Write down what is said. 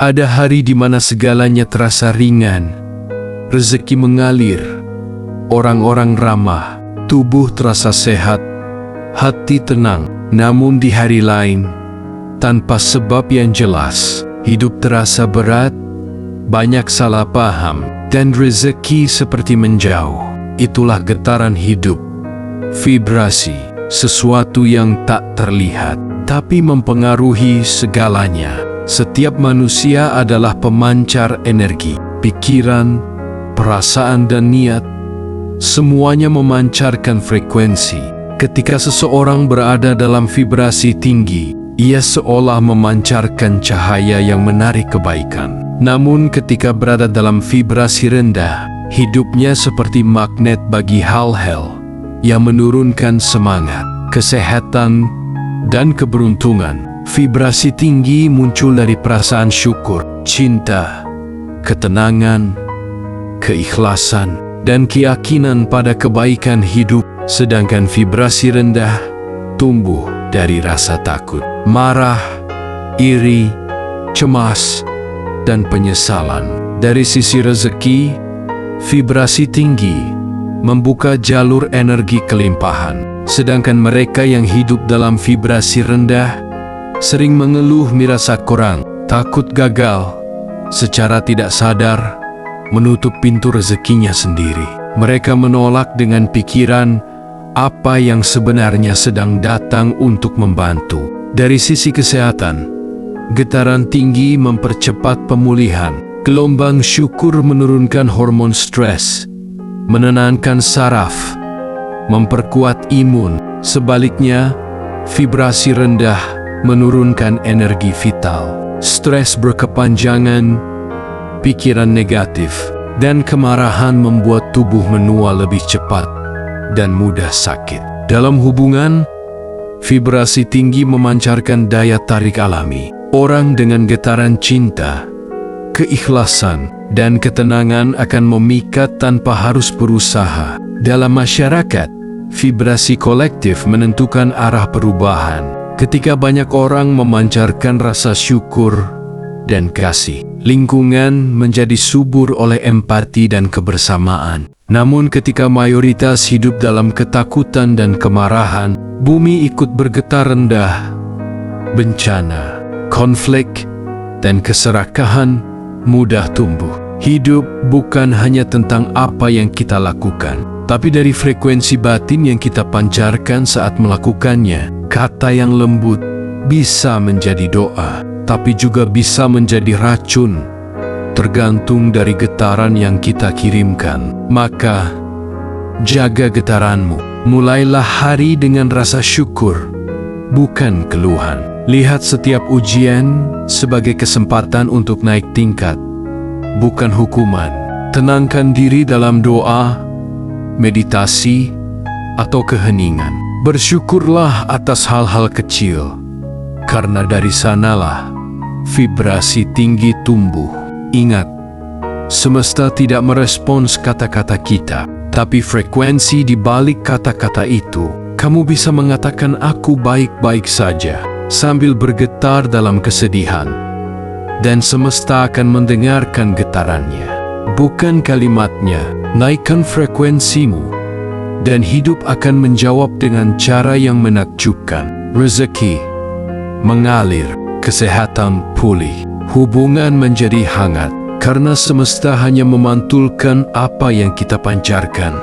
Ada hari di mana segalanya terasa ringan, rezeki mengalir, orang-orang ramah, tubuh terasa sehat, hati tenang. Namun di hari lain, tanpa sebab yang jelas, hidup terasa berat, banyak salah paham, dan rezeki seperti menjauh. Itulah getaran hidup. Vibrasi, sesuatu yang tak terlihat, tapi mempengaruhi segalanya. Setiap manusia adalah pemancar energi, pikiran, perasaan dan niat. Semuanya memancarkan frekuensi. Ketika seseorang berada dalam vibrasi tinggi, ia seolah memancarkan cahaya yang menarik kebaikan. Namun ketika berada dalam vibrasi rendah, hidupnya seperti magnet bagi hal-hal yang menurunkan semangat, kesehatan, dan keberuntungan. Vibrasi tinggi muncul dari perasaan syukur, cinta, ketenangan, keikhlasan, dan keyakinan pada kebaikan hidup. Sedangkan vibrasi rendah tumbuh dari rasa takut, marah, iri, cemas, dan penyesalan. Dari sisi rezeki, vibrasi tinggi membuka jalur energi kelimpahan. Sedangkan mereka yang hidup dalam vibrasi rendah sering mengeluh merasa kurang, takut gagal, secara tidak sadar menutup pintu rezekinya sendiri. Mereka menolak dengan pikiran apa yang sebenarnya sedang datang untuk membantu. Dari sisi kesehatan, getaran tinggi mempercepat pemulihan. Gelombang syukur menurunkan hormon stres, menenangkan saraf, memperkuat imun. Sebaliknya, vibrasi rendah menurunkan energi vital. Stres berkepanjangan, pikiran negatif, dan kemarahan membuat tubuh menua lebih cepat dan mudah sakit. Dalam hubungan, vibrasi tinggi memancarkan daya tarik alami. Orang dengan getaran cinta, keikhlasan, dan ketenangan akan memikat tanpa harus berusaha. Dalam masyarakat, vibrasi kolektif menentukan arah perubahan. Ketika banyak orang memancarkan rasa syukur dan kasih, lingkungan menjadi subur oleh empati dan kebersamaan. Namun ketika mayoritas hidup dalam ketakutan dan kemarahan, bumi ikut bergetar rendah. Bencana, konflik, dan keserakahan mudah tumbuh. Hidup bukan hanya tentang apa yang kita lakukan, tapi dari frekuensi batin yang kita pancarkan saat melakukannya. Kata yang lembut bisa menjadi doa, tapi juga bisa menjadi racun, tergantung dari getaran yang kita kirimkan. Maka, jaga getaranmu. Mulailah hari dengan rasa syukur, bukan keluhan. Lihat setiap ujian sebagai kesempatan untuk naik tingkat, bukan hukuman. Tenangkan diri dalam doa, meditasi, atau keheningan. Bersyukurlah atas hal-hal kecil, karena dari sanalah vibrasi tinggi tumbuh. Ingat, semesta tidak merespons kata-kata kita, tapi frekuensi di balik kata-kata itu. Kamu bisa mengatakan "aku baik-baik saja" sambil bergetar dalam kesedihan, dan semesta akan mendengarkan getarannya, bukan kalimatnya. Naikkan frekuensimu, dan hidup akan menjawab dengan cara yang menakjubkan. Rezeki mengalir, kesehatan pulih, hubungan menjadi hangat, karena semesta hanya memantulkan apa yang kita pancarkan.